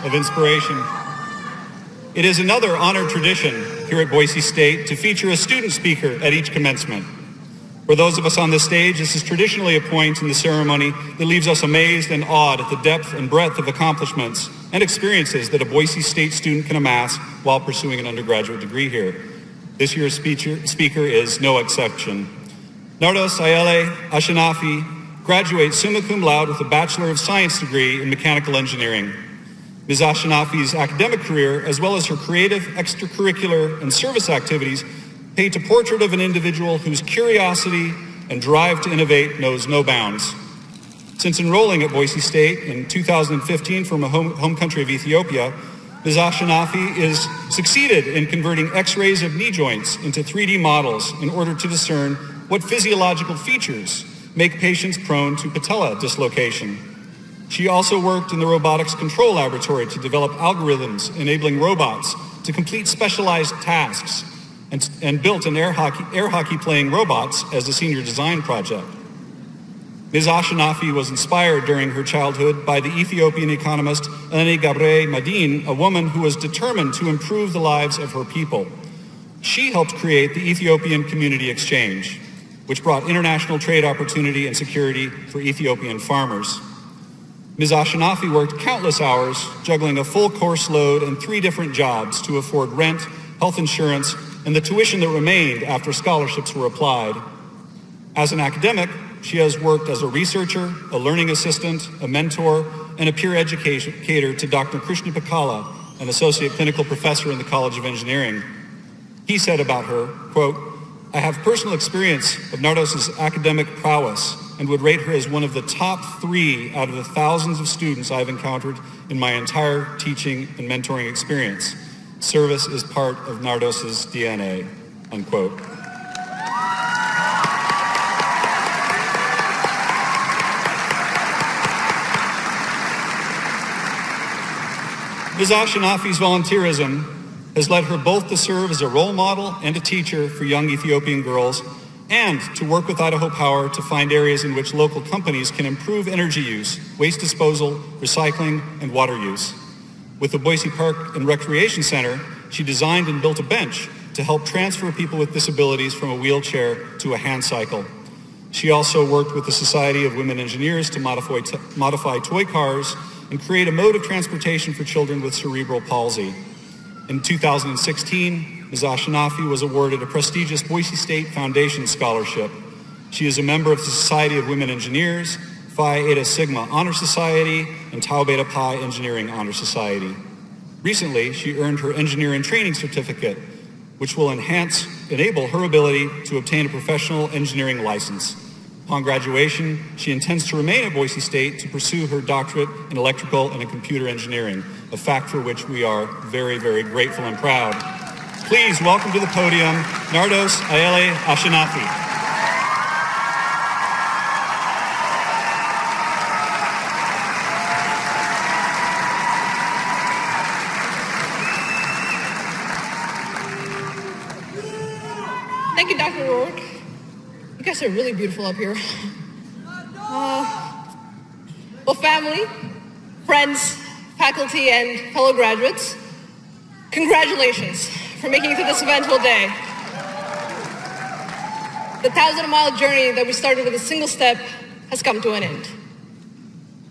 of inspiration. It is another honored tradition here at Boise State to feature a student speaker at each commencement. For those of us on this stage, this is traditionally a point in the ceremony that leaves us amazed and awed at the depth and breadth of accomplishments and experiences that a Boise State student can amass while pursuing an undergraduate degree here. This year's speaker is no exception. Nardos Ashenafi graduates summa cum laude with a Bachelor of Science degree in Mechanical Engineering. Ms. Ashenafi's academic career, as well as her creative, extracurricular, and service activities, paint a portrait of an individual whose curiosity and drive to innovate knows no bounds. Since enrolling at Boise State in 2015 from a home country of Ethiopia, Ms. Ashenafi is succeeded in converting X-rays of knee joints into 3D models in order to discern what physiological features make patients prone to patella dislocation. She also worked in the robotics control laboratory to develop algorithms enabling robots to complete specialized tasks and built an air hockey playing robots as a senior design project. Ms. Ashenafi was inspired during her childhood by the Ethiopian economist Ene Gabre Madin, a woman who was determined to improve the lives of her people. She helped create the Ethiopian Community Exchange, which brought international trade opportunity and security for Ethiopian farmers. Ms. Ashenafi worked countless hours, juggling a full course load and 3 different jobs to afford rent, health insurance, and the tuition that remained after scholarships were applied. As an academic, she has worked as a researcher, a learning assistant, a mentor, and a peer educator to Dr. Krishna Pakala, an associate clinical professor in the College of Engineering. He said about her, quote, "I have personal experience of Nardos' academic prowess and would rate her as one of the top 3 out of the thousands of students I've encountered in my entire teaching and mentoring experience. Service is part of Nardos' DNA," unquote. Ms. Ashenafi's volunteerism has led her both to serve as a role model and a teacher for young Ethiopian girls and to work with Idaho Power to find areas in which local companies can improve energy use, waste disposal, recycling, and water use. With the Boise Park and Recreation Center, she designed and built a bench to help transfer people with disabilities from a wheelchair to a hand cycle. She also worked with the Society of Women Engineers to modify toy cars and create a mode of transportation for children with cerebral palsy. In 2016, Ms. Ashenafi was awarded a prestigious Boise State Foundation Scholarship. She is a member of the Society of Women Engineers, Phi Eta Sigma Honor Society, and Tau Beta Pi Engineering Honor Society. Recently, she earned her engineering training certificate, which will enable her ability to obtain a professional engineering license. Upon graduation, she intends to remain at Boise State to pursue her doctorate in electrical and in computer engineering, a fact for which we are very, very grateful and proud. Please welcome to the podium, Nardos Ashenafi. Thank you, Dr. Rourke. You guys are really beautiful up here. Well, family, friends, faculty, and fellow graduates, congratulations for making it to this eventful day. The 1,000-mile journey that we started with a single step has come to an end.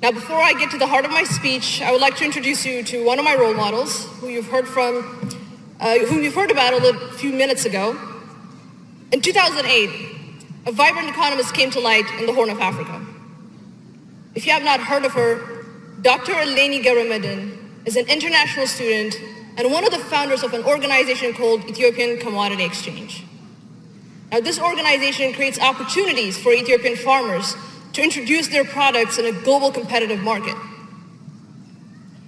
Now, before I get to the heart of my speech, I would like to introduce you to one of my role models, whom you've heard about a few minutes ago. In 2008, a vibrant economist came to light in the Horn of Africa. If you have not heard of her, Dr. Eleni Garamedin is an international student and one of the founders of an organization called Ethiopian Commodity Exchange. Now, this organization creates opportunities for Ethiopian farmers to introduce their products in a global competitive market.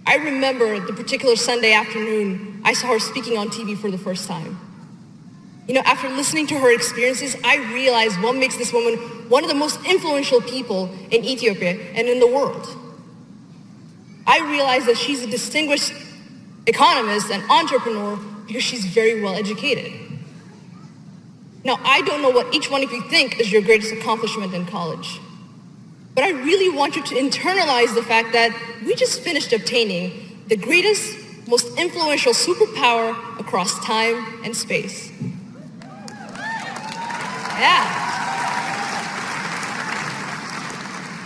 I remember the particular Sunday afternoon I saw her speaking on TV for the first time. You know, after listening to her experiences, I realized what makes this woman one of the most influential people in Ethiopia and in the world. I realized that she's a distinguished economist and entrepreneur because she's very well educated. Now, I don't know what each one of you think is your greatest accomplishment in college, but I really want you to internalize the fact that we just finished obtaining the greatest, most influential superpower across time and space. Yeah.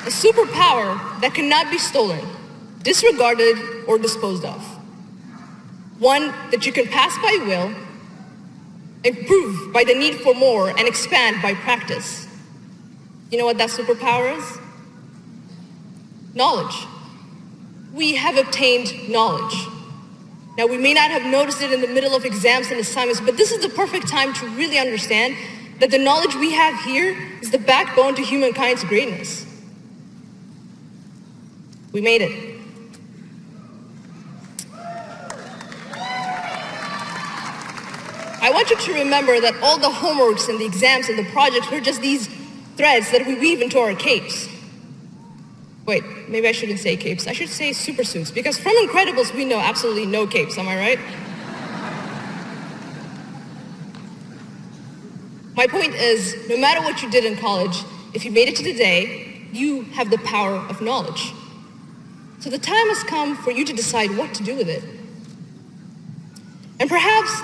A superpower that cannot be stolen, disregarded, or disposed of. One that you can pass by will, improve by the need for more, and expand by practice. You know what that superpower is? Knowledge. We have obtained knowledge. Now, we may not have noticed it in the middle of exams and assignments, but this is the perfect time to really understand that the knowledge we have here is the backbone to humankind's greatness. We made it. I want you to remember that all the homeworks and the exams and the projects were just these threads that we weave into our capes. Wait, maybe I shouldn't say capes. I should say super suits, because from Incredibles we know absolutely no capes, am I right? My point is, no matter what you did in college, if you made it to today, you have the power of knowledge. So the time has come for you to decide what to do with it. And perhaps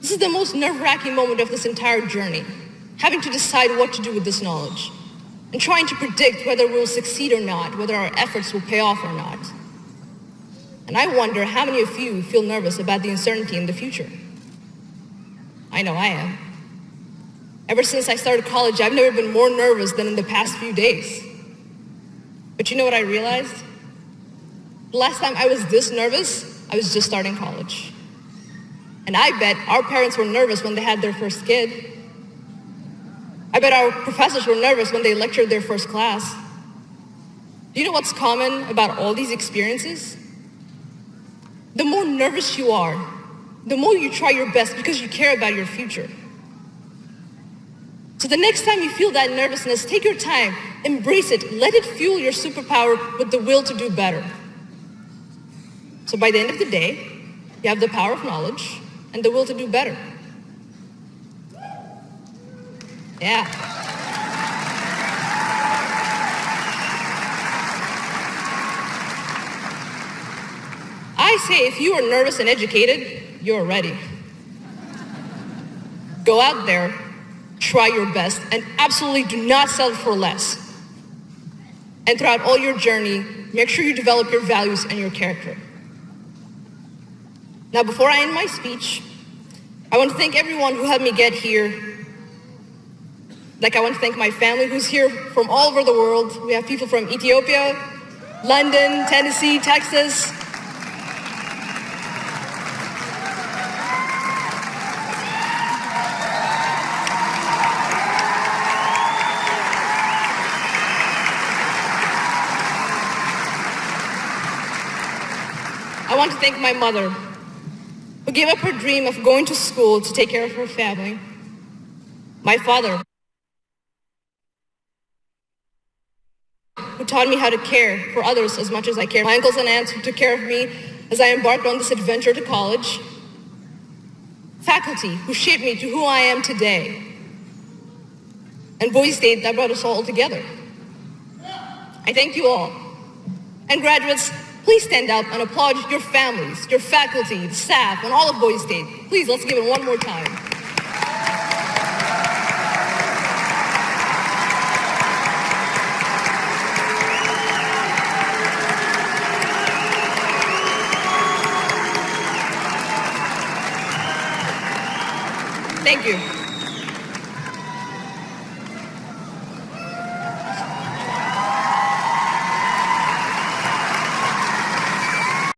this is the most nerve-wracking moment of this entire journey, having to decide what to do with this knowledge, and trying to predict whether we'll succeed or not, whether our efforts will pay off or not. And I wonder how many of you feel nervous about the uncertainty in the future. I know I am. Ever since I started college, I've never been more nervous than in the past few days. But you know what I realized? The last time I was this nervous, I was just starting college. And I bet our parents were nervous when they had their first kid. I bet our professors were nervous when they lectured their first class. Do you know what's common about all these experiences? The more nervous you are, the more you try your best because you care about your future. So the next time you feel that nervousness, take your time, embrace it, let it fuel your superpower with the will to do better. So by the end of the day, you have the power of knowledge and the will to do better. Yeah. I say if you are nervous and educated, you're ready. Go out there, try your best, and absolutely do not settle for less. And throughout all your journey, make sure you develop your values and your character. Now, before I end my speech, I want to thank everyone who helped me get here. Like, I want to thank my family who's here from all over the world. We have people from Ethiopia, London, Tennessee, Texas. I want to thank my mother, who gave up her dream of going to school to take care of her family. My father, who taught me how to care for others as much as I care. My uncles and aunts who took care of me as I embarked on this adventure to college. Faculty who shaped me to who I am today. And Boise State that brought us all together. I thank you all. And graduates, please stand up and applaud your families, your faculty, the staff, and all of Boise State. Please, let's give it one more time. Thank you.